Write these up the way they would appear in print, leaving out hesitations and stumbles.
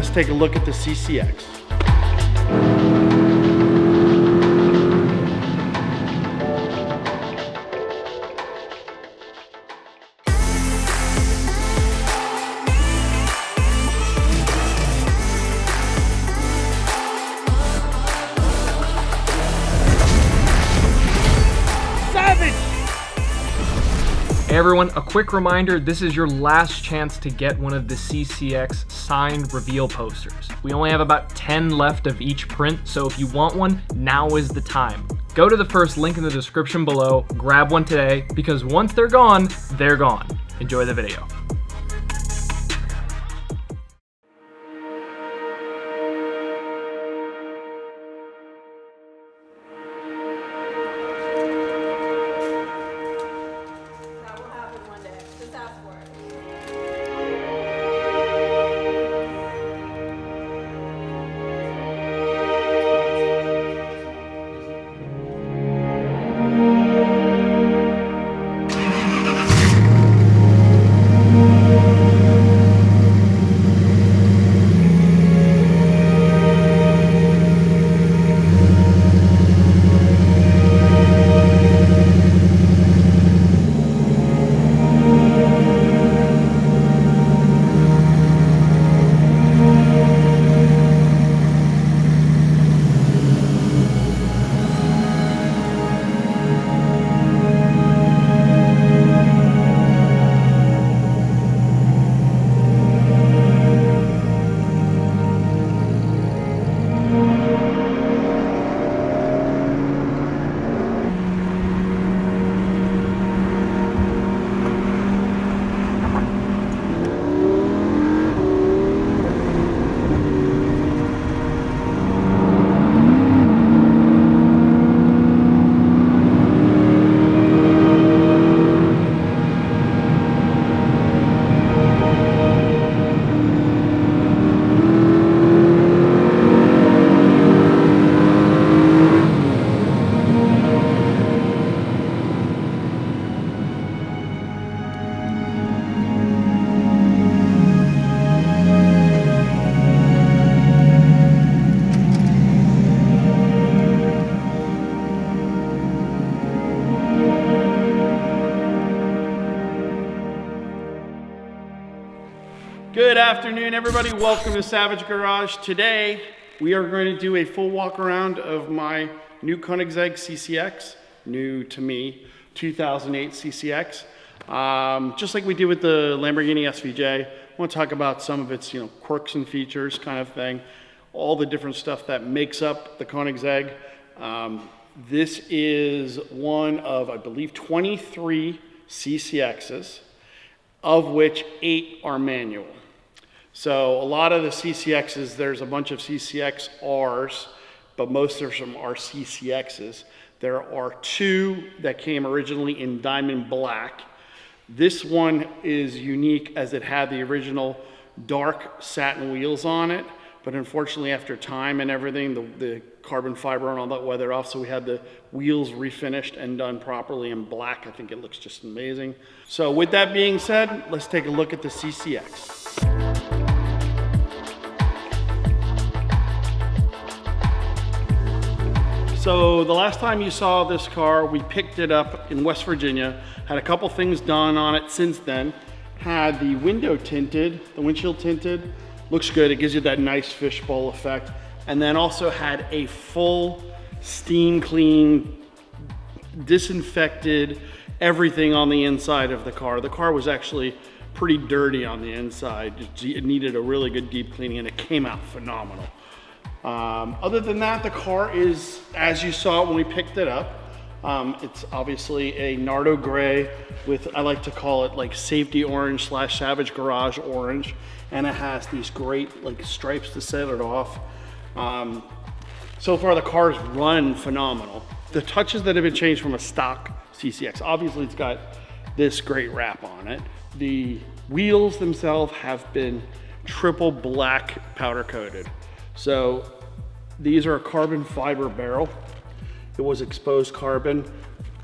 let's take a look at the CCX. Hey everyone, a quick reminder, this is your last chance to get one of the CCX signed reveal posters. We only have about 10 left of each print, so if you want one, now is the time. Go to the first link in the description below, grab one today, because once they're gone, they're gone. Enjoy the video. Good afternoon, everybody. Welcome to Savage Garage. Today, we are going to do a full walk around of my new Koenigsegg CCX, new to me, 2008 CCX. Just like we did with the Lamborghini SVJ, I want to talk about some of its, quirks and features kind of thing, all the different stuff that makes up the Koenigsegg. This is one of, I believe, 23 CCXs, of which 8 are manual. So a lot of the CCXs, there's a bunch of CCXRs, but most of them are CCXs. There are 2 that came originally in diamond black. This one is unique as it had the original dark satin wheels on it, but unfortunately after time and everything, the carbon fiber and all that weathered off, so we had the wheels refinished and done properly in black. I think it looks just amazing. So with that being said, let's take a look at the CCX. So the last time you saw this car, we picked it up in West Virginia, had a couple things done on it since then, had the window tinted, the windshield tinted, looks good, it gives you that nice fishbowl effect, and then also had a full steam clean, disinfected, everything on the inside of the car. The car was actually pretty dirty on the inside. It needed a really good deep cleaning and it came out phenomenal. Other than that, the car is, as you saw when we picked it up, it's obviously a Nardo gray with, I like to call it like safety orange / Savage Garage orange. And it has these great like stripes to set it off. So far the car's run phenomenal. The touches that have been changed from a stock CCX, obviously it's got this great wrap on it. The wheels themselves have been triple black powder coated. So these are a carbon fiber barrel. It was exposed carbon.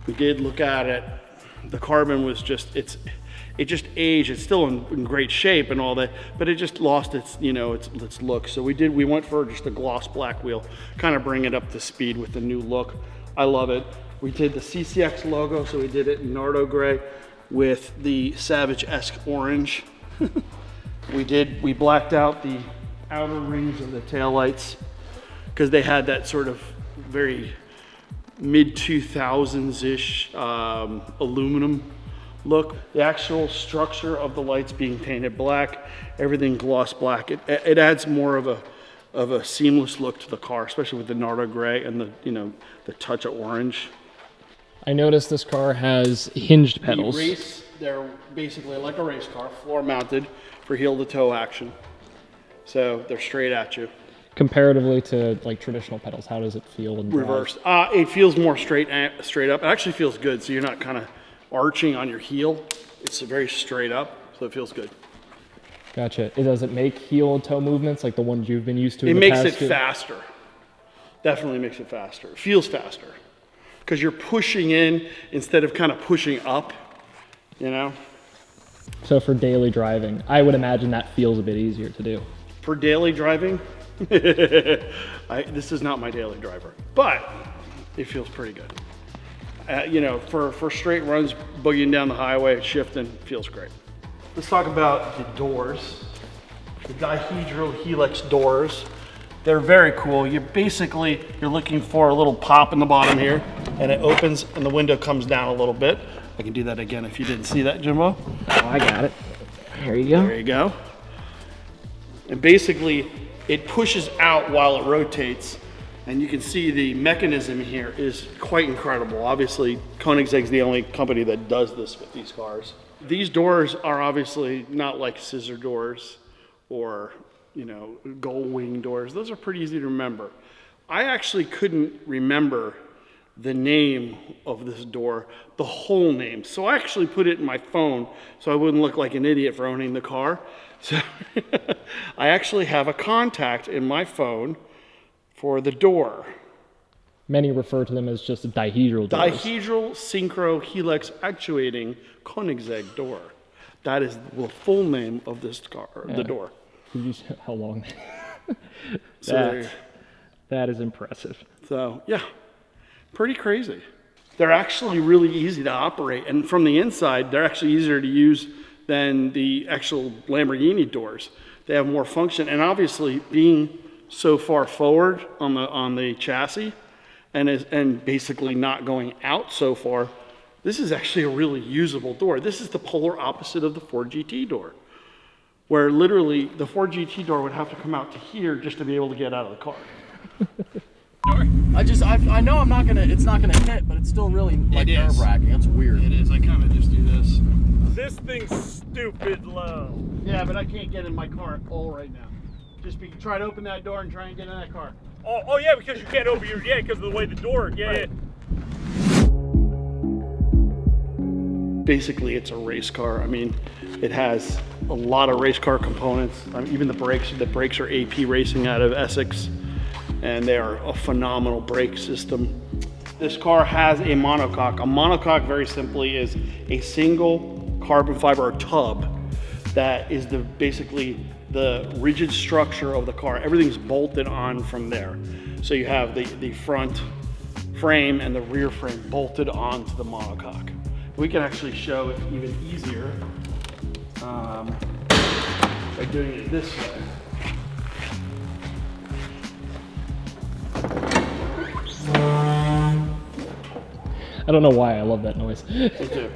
We did look at it. The carbon was just, it just aged. It's still in great shape and all that, but it just lost its, you know, its look. So we went for just a gloss black wheel, kind of bring it up to speed with the new look. I love it. We did the CCX logo, so we did it in Nardo gray with the Savage-esque orange. We blacked out the outer rings of the taillights because they had that sort of very mid-2000s-ish aluminum look. The actual structure of the lights being painted black, everything gloss black. It adds more of a seamless look to the car, especially with the Nardo gray and the, you know, the touch of orange. I noticed this car has hinged pedals. They're basically like a race car, floor mounted for heel to toe action. So they're straight at you. Comparatively to like traditional pedals, how does it feel in drive? Reversed. It feels more straight up. It actually feels good, so you're not kind of arching on your heel. It's very straight up, so it feels good. Gotcha. Does it make heel and toe movements like the ones you've been used to? It makes it faster. Definitely makes it faster. It feels faster because you're pushing in instead of kind of pushing up, you know? So for daily driving, I would imagine that feels a bit easier to do. For daily driving, this is not my daily driver, but it feels pretty good. You know, for straight runs, boogieing down the highway, shifting, feels great. Let's talk about the doors. The Dihedral Helix doors. They're very cool. You're looking for a little pop in the bottom here, and it opens and the window comes down a little bit. I can do that again if you didn't see that, Jimbo. Oh, I got it. There you go. There you go. And basically, it pushes out while it rotates, and you can see the mechanism here is quite incredible. Obviously, Koenigsegg's the only company that does this with these cars. These doors are obviously not like scissor doors or, you know, gull wing doors. Those are pretty easy to remember. I actually couldn't remember the name of this door, the whole name. So I actually put it in my phone so I wouldn't look like an idiot for owning the car. So I actually have a contact in my phone for the door. Many refer to them as just dihedral doors. Dihedral Synchro Helix Actuating Koenigsegg Door. That is the full name of this car, the door. How long? That is impressive. So yeah, pretty crazy. They're actually really easy to operate, and from the inside, they're actually easier to use than the actual Lamborghini doors. They have more function, and obviously being so far forward on the chassis, and basically not going out so far, this is actually a really usable door. This is the polar opposite of the Ford GT door, where literally the Ford GT door would have to come out to here just to be able to get out of the car. I know it's not gonna hit, but it's still really like nerve-wracking. That's weird. It is. I kind of just do this. This thing's stupid low. Yeah, but I can't get in my car at all right now. Just try to open that door and try and get in that car. Oh yeah, because you can't open because of the way the door, Right. Basically, it's a race car. I mean, it has a lot of race car components. I mean, even the brakes are AP Racing out of Essex, and they are a phenomenal brake system. This car has a monocoque. A monocoque, very simply, is a single carbon fiber tub that is basically the rigid structure of the car. Everything's bolted on from there. So you have the front frame and the rear frame bolted onto the monocoque. We can actually show it even easier by doing it this way. I don't know why I love that noise. Me too.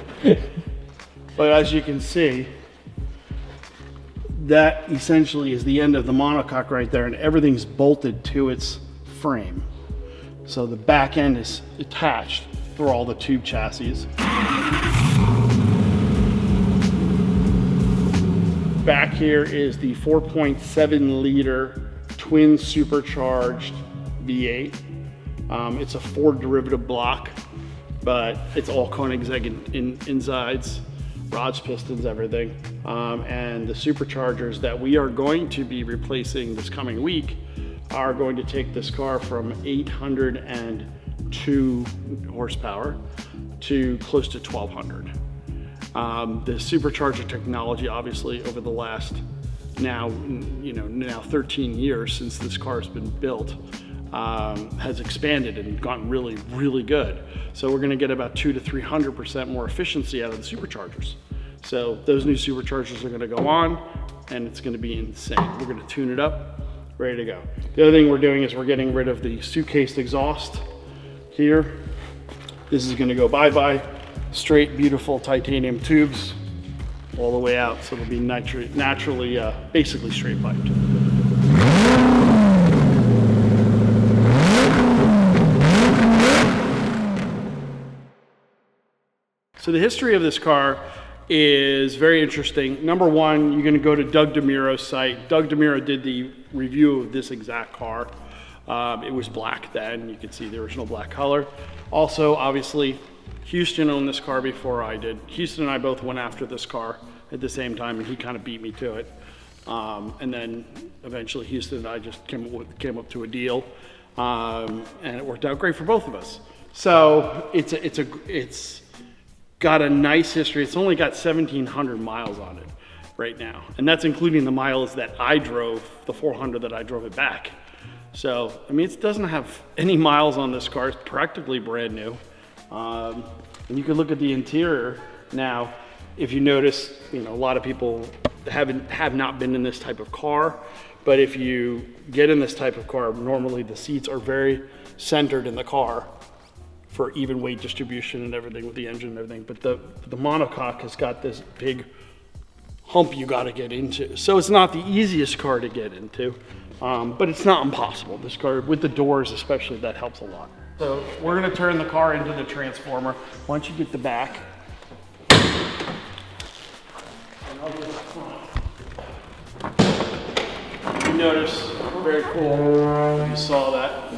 But as you can see, that essentially is the end of the monocoque right there, and everything's bolted to its frame. So the back end is attached through all the tube chassis. Back here is the 4.7 liter twin supercharged V8. It's a Ford derivative block, but it's all Koenigsegg insides, rods, pistons, everything. And the superchargers that we are going to be replacing this coming week are going to take this car from 802 horsepower to close to 1200. The supercharger technology, obviously, over the last now 13 years since this car has been built, has expanded and gotten really, really good. So we're going to get about 200 to 300% more efficiency out of the superchargers. So those new superchargers are going to go on, and it's going to be insane. We're going to tune it up, ready to go. The other thing we're doing is we're getting rid of the suitcase exhaust here. This is going to go bye-bye. Straight, beautiful titanium tubes all the way out, so it'll be naturally, basically straight piped. So the history of this car is very interesting. Number one, you're going to go to Doug DeMuro's site. Doug DeMuro did the review of this exact car. It was black then. You can see the original black color. Also, obviously, Houston owned this car before I did. Houston and I both went after this car at the same time, and he kind of beat me to it. And then eventually Houston and I just came up to a deal, and it worked out great for both of us. So it's got a nice history. It's only got 1,700 miles on it right now, and that's including the miles that I drove, the 400 that I drove it back. So I mean, it doesn't have any miles on this car. It's practically brand new. And you can look at the interior now. If you notice, a lot of people have not been in this type of car, but if you get in this type of car, normally the seats are very centered in the car for even weight distribution and everything with the engine and everything. But the monocoque has got this big hump you got to get into. So it's not the easiest car to get into, but it's not impossible. This car, with the doors especially, that helps a lot. So we're going to turn the car into the transformer. Why don't you get the back? And I'll get the front. You notice, very cool, you saw that.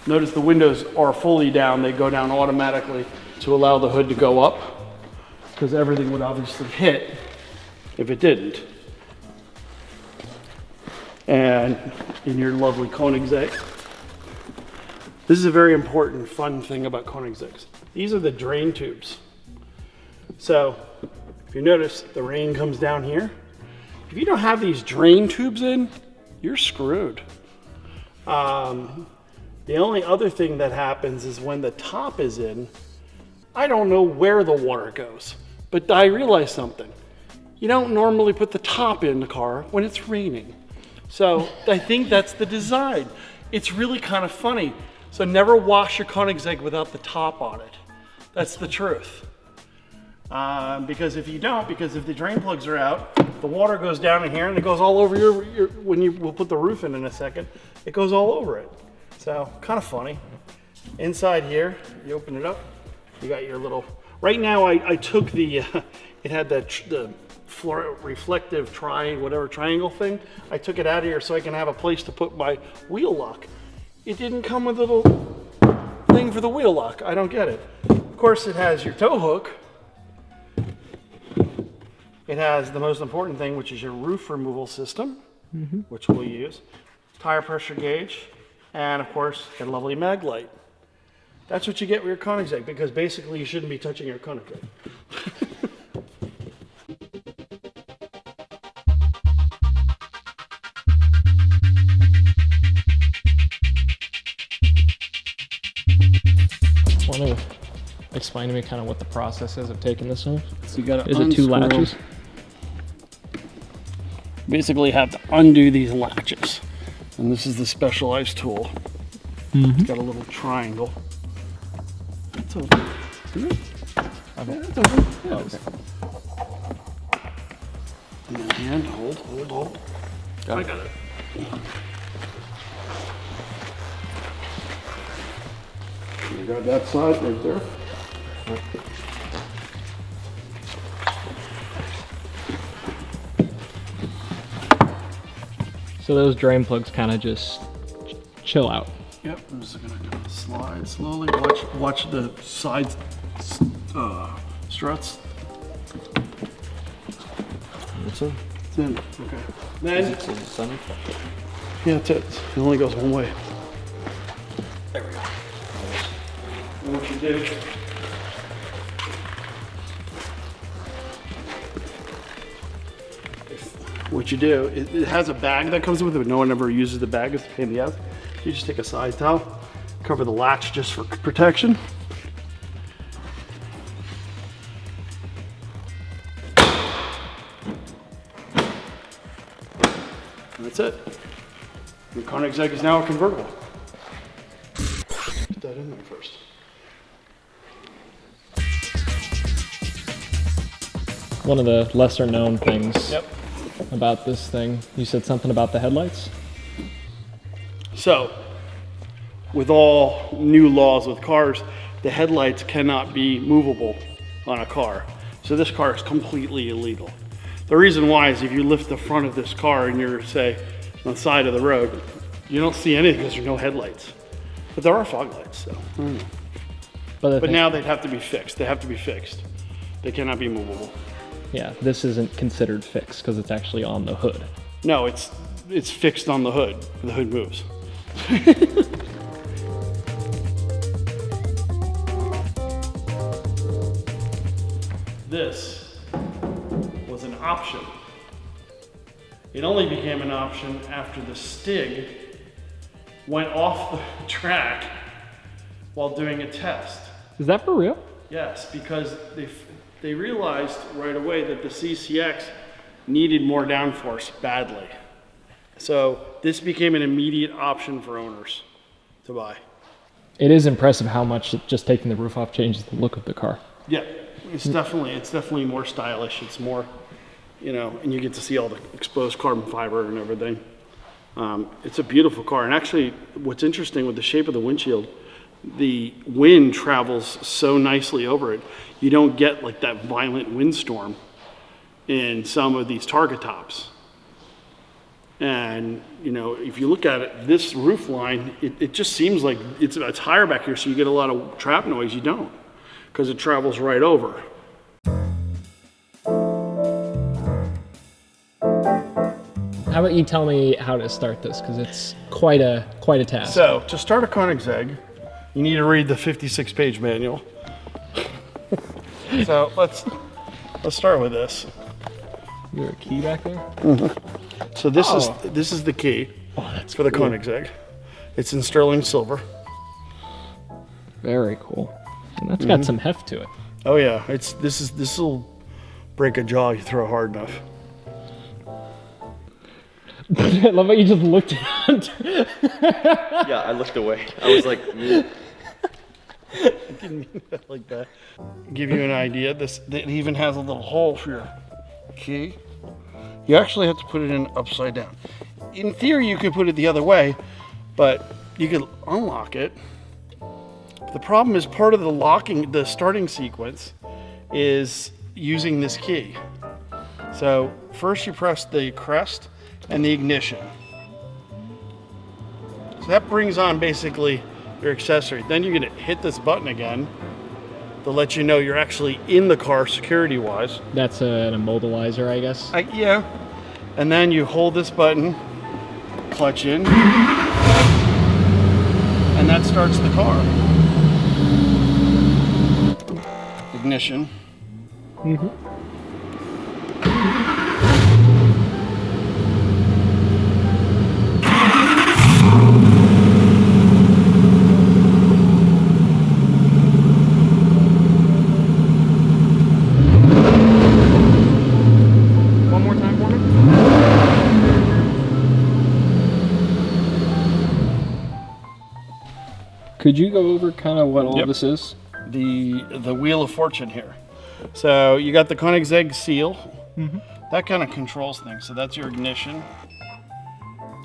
Notice the windows are fully down. They go down automatically to allow the hood to go up, because everything would obviously hit if it didn't. And in your lovely Koenigsegg, this is a very important, fun thing about Koenigsegg's. These are the drain tubes. So if you notice, the rain comes down here. If you don't have these drain tubes in, you're screwed. The only other thing that happens is when the top is in, I don't know where the water goes, but I realized something. You don't normally put the top in the car when it's raining. So I think that's the design. It's really kind of funny. So never wash your Koenigsegg without the top on it. That's the truth. Because if you don't, because if the drain plugs are out, the water goes down in here and it goes all over we'll put the roof in a second, it goes all over it. So kind of funny. Inside here, you open it up, you got your little, right now I took the, it had the reflective triangle thing. I took it out of here so I can have a place to put my wheel lock. It didn't come with a little thing for the wheel lock. I don't get it. Of course, it has your tow hook. It has the most important thing, which is your roof removal system, which we'll use, tire pressure gauge, and of course, a lovely mag light. That's what you get with your Koenigsegg, because basically you shouldn't be touching your Koenigsegg. Want to explain to me kind of what the process is of taking this off? So you got to Is it two latches? Basically have to undo these latches. And this is the specialized tool. It's got a little triangle. It's open. Isn't it? Yeah, it's open. Yeah, Oh, okay. And then hand, hold. I got it. You got that side right there. So those drain plugs kind of just chill out. Yep, I'm just gonna slide slowly. Watch the sides struts. It's in. It's in. Okay. Then It's in the center. yeah, that's it. It only goes one way. There we go. And what you do, what you do, it has a bag that comes with it, but no one ever uses the bag. It's a pain in the ass. You just take a side towel, cover the latch just for protection. And that's it. Your Koenigsegg is now a convertible. Put that in there first. One of the lesser known things about this thing, you said something about the headlights? So, with all new laws with cars, the headlights cannot be movable on a car. So this car is completely illegal. The reason why is if you lift the front of this car and you're, say, on the side of the road, you don't see anything because there's no headlights. But there are fog lights, so. But now they'd have to be fixed. They have to be fixed. They cannot be movable. Yeah, this isn't considered fixed because it's actually on the hood. No, it's fixed on the hood. The hood moves. This was an option. It only became an option after the Stig went off the track while doing a test. Is that for real? Yes, because they realized right away that the CCX needed more downforce badly. So this became an immediate option for owners to buy. It is impressive how much just taking the roof off changes the look of the car. Yeah, it's definitely more stylish. It's more, you know, and you get to see all the exposed carbon fiber and everything. It's a beautiful car. And actually, what's interesting with the shape of the windshield, the wind travels so nicely over it. You don't get like that violent windstorm in some of these Targa tops. And, you know, if you look at it, this roof line, it just seems like it's higher back here, so you get a lot of trap noise. You don't, because it travels right over. How about you tell me how to start this, because it's quite a task. So, to start a Koenigsegg, you need to read the 56-page manual. So, let's start with this. Is there a key back there? Mm-hmm. So this is the key for the Koenigsegg. It's in sterling silver. Very cool. And that's got some heft to it. Oh yeah, this will break a jaw. You throw hard enough. I love how you just looked at it. Yeah, I looked away. I was like, I didn't mean that like that. Give you an idea. It even has a little hole for your key. You actually have to put it in upside down. In theory, you could put it the other way, but you could unlock it. The problem is part of the starting sequence is using this key. So first you press the crest and the ignition. So that brings on basically your accessory. Then you're gonna hit this button again to let you know you're actually in the car security-wise. That's an immobilizer, I guess. Yeah. And then you hold this button, clutch in, and that starts the car. Ignition. One more time for me. Could you go over kind of what all this is? The Wheel of Fortune here. So you got the Koenigsegg seal. That kind of controls things. So that's your ignition.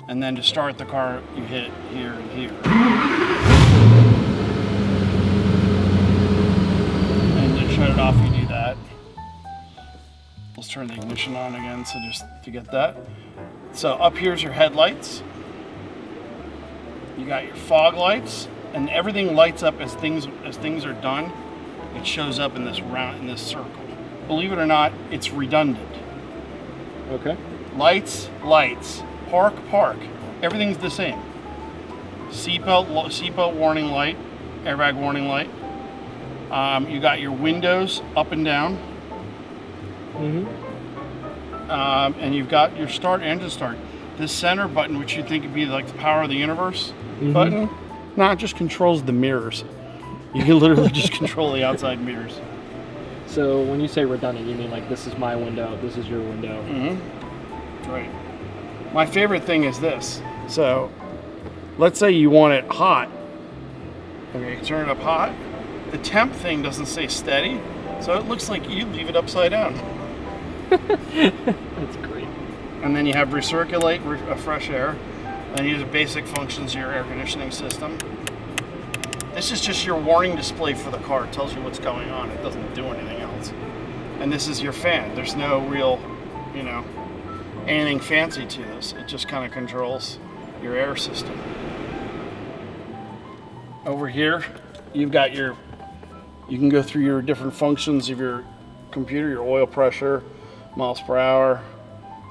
And then to start the car, you hit here and here. And to shut it off, you do that. Let's turn the ignition on again, so just to get that. So up here's your headlights. You got your fog lights, and everything lights up as things are done. It shows up in this circle. Believe it or not, it's redundant. Okay. Lights, park. Everything's the same. Seatbelt warning light, airbag warning light. You got your windows up and down. and you've got your start engine start. This center button, which you think would be like the power of the universe button, it just controls the mirrors. You can literally just control the outside mirrors. So when you say redundant, you mean like this is my window, this is your window. Right. My favorite thing is this. So let's say you want it hot. Okay, turn it up hot. The temp thing doesn't stay steady, so it looks like you leave it upside down. That's great. And then you have recirculate, fresh air. Then you have the basic functions of your air conditioning system. This is just your warning display for the car. It tells you what's going on. It doesn't do anything else. And this is your fan. There's no real, anything fancy to this. It just kind of controls your air system. Over here, you've got you can go through your different functions of your computer, your oil pressure, miles per hour,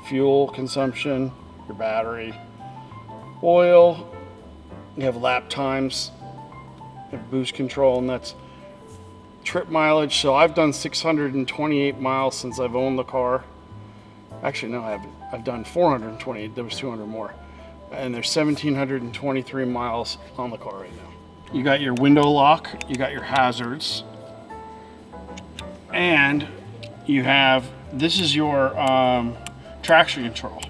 fuel consumption, your battery, oil. You have lap times, you have boost control, and that's trip mileage. So I've done 628 miles since I've owned the car. Actually, no, I haven't. I've done 428. There was 200 more. And there's 1,723 miles on the car right now. You got your window lock, you got your hazards, and you have, this is your traction control.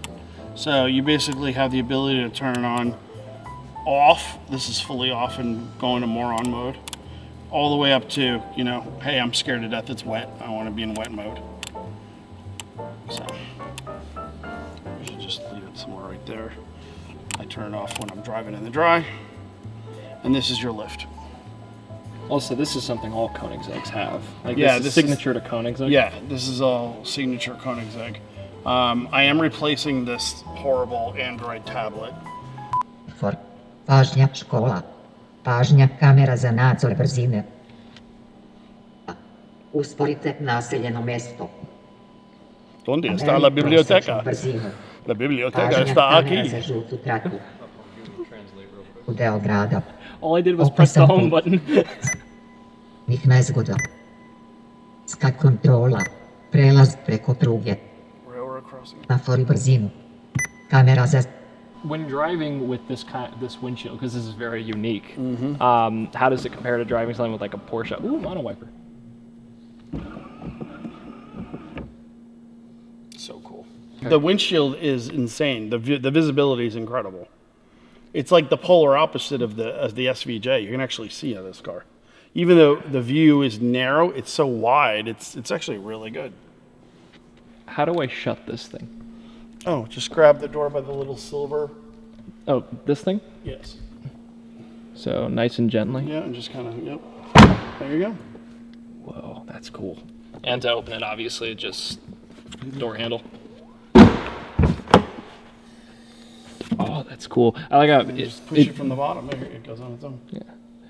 So you basically have the ability to turn it on, off. This is fully off and going to moron mode. All the way up to, hey, I'm scared to death, it's wet. I want to be in wet mode. So, I should just leave it somewhere right there. I turn it off when I'm driving in the dry. And this is your lift. Also, this is something all Koenigsegg's have. Like, Yeah, this is this signature to Koenigsegg. Yeah, this is all signature Koenigsegg. I am replacing this horrible Android tablet. Pažnja škola. Pažnja kamera za nadzor brzine. Usporite naseljeno mesto. ¿Dónde está la biblioteca? Brzinu. La biblioteca Pažnja está kamera aquí. za žutu traku. Udeo grada. All I did was press the home button. Nih nezgoda. Skak kontrola. Prelaz preko pruge. Railroad crossing. Nafori brzinu. Kamera za... When driving with this windshield, because this is very unique, how does it compare to driving something with like a Porsche? Ooh, mono wiper. So cool. The windshield is insane. The visibility is incredible. It's like the polar opposite of the SVJ. You can actually see in this car. Even though the view is narrow, it's so wide, it's actually really good. How do I shut this thing? Oh, just grab the door by the little silver. Oh, this thing? Yes. So nice and gently. Yeah, and just kind of, yep. There you go. Whoa, that's cool. And to open it, obviously, just door handle. Oh, that's cool. I like how Just push it from the bottom. There, it goes on its own. Yeah.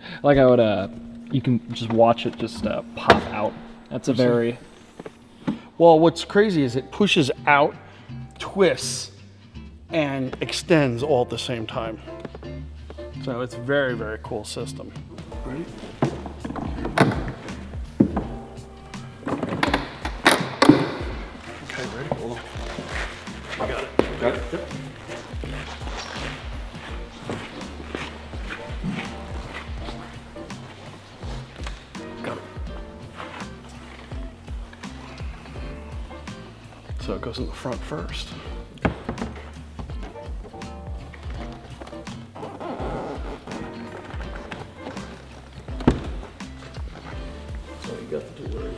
I like how it, you can just watch it just pop out. That's a very... Well, what's crazy is it pushes out, twists, and extends all at the same time. So it's a very, very cool system. Ready? Okay, ready? Hold on. I got it. Got it? Yep. Got it. So it goes in the front first. So you got the door.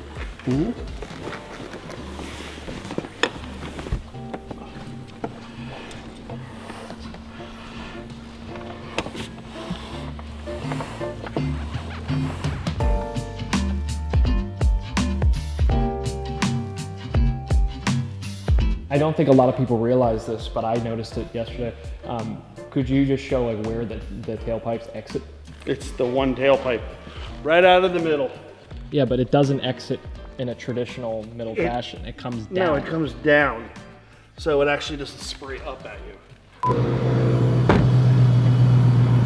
I don't think a lot of people realize this, but I noticed it yesterday. Could you just show like where the tailpipes exit? It's the one tailpipe, right out of the middle. Yeah, but it doesn't exit in a traditional middle fashion. It comes down. No, it comes down. So it actually doesn't spray up at you. It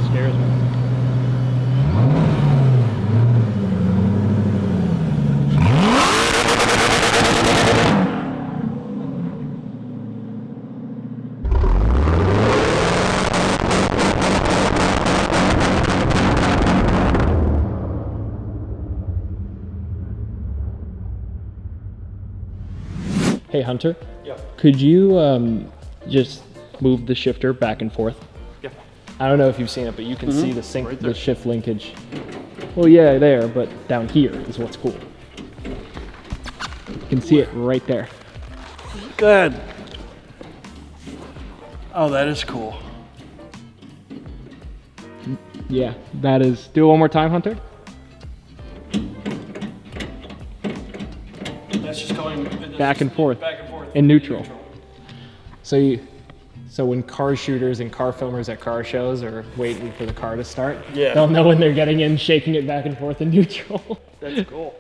scares me. Hey Hunter, Yeah. could you just move the shifter back and forth? Yeah. I don't know if you've seen it, but you can see the sync, Right there. the shift linkage. Well, yeah, there, but down here is what's cool. You can see it right there. Good. Oh, that is cool. Yeah, that is. Do it one more time, Hunter. That's just going Back and forth. Back and forth. In neutral. So when car shooters and car filmers at car shows are waiting for the car to start, Yeah. they'll know when they're getting in, shaking it back and forth in neutral. That's cool.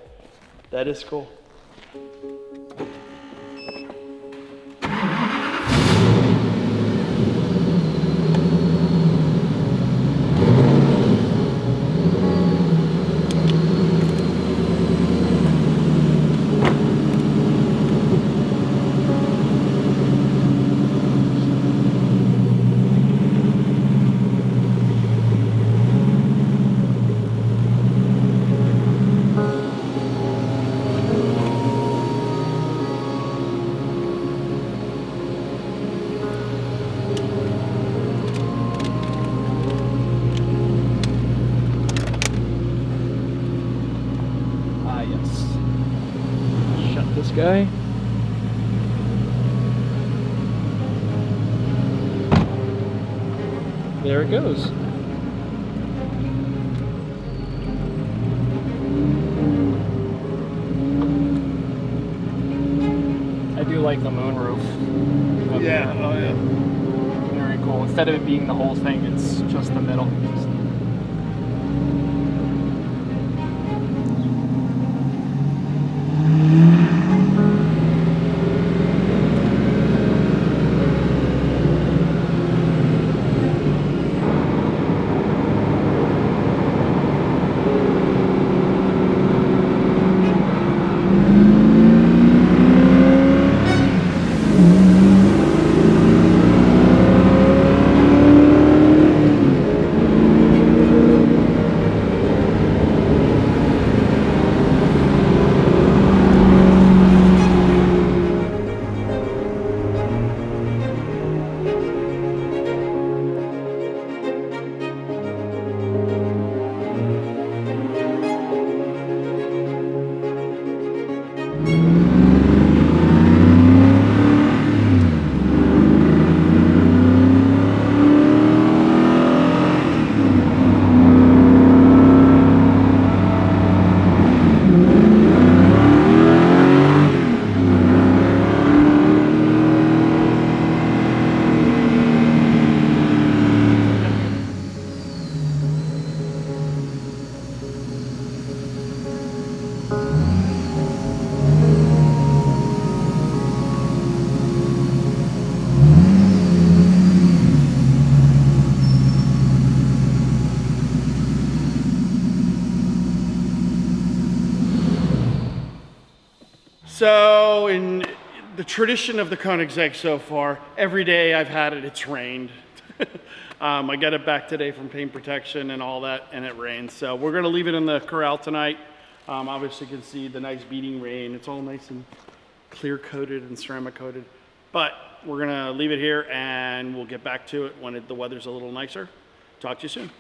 That is cool. Ah, yes. Shut this guy. There it goes. I do like the moonroof. Yeah. Oh yeah. Very cool. Instead of it being the whole thing, it's just the middle. So in the tradition of the Koenigsegg so far, every day I've had it, it's rained. I got it back today from paint protection and all that, and it rained. So we're gonna leave it in the corral tonight. Obviously you can see the nice beating rain. It's all nice and clear coated and ceramic coated. But we're gonna leave it here and we'll get back to it when the weather's a little nicer. Talk to you soon.